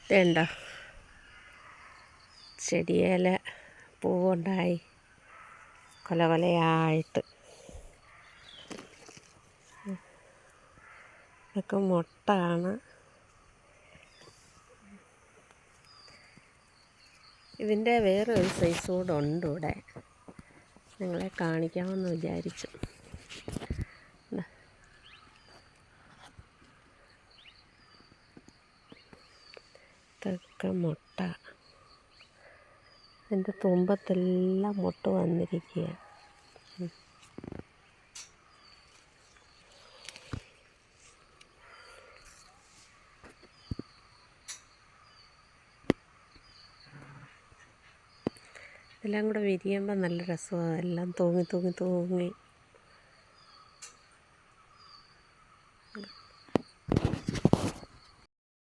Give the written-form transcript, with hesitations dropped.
ഇതേണ്ട ചെടിയേല പൂവുണ്ടായി കൊല കൊലയായിട്ട്. ഇതൊക്കെ മുട്ടാണ്. ഇതിൻ്റെ വേറെ ഒരു സൈസ് കൂടെ ഉണ്ട് ഇവിടെ, നിങ്ങളെ കാണിക്കാമെന്ന് വിചാരിച്ചു. ഇതൊക്കെ മുട്ട, എൻ്റെ തുമ്പത്തെല്ലാം മുട്ട വന്നിരിക്കുക. എല്ലാം കൂടെ വിരിയുമ്പോൾ നല്ല രസമാണ്, എല്ലാം തൂങ്ങി തൂങ്ങി തൂങ്ങി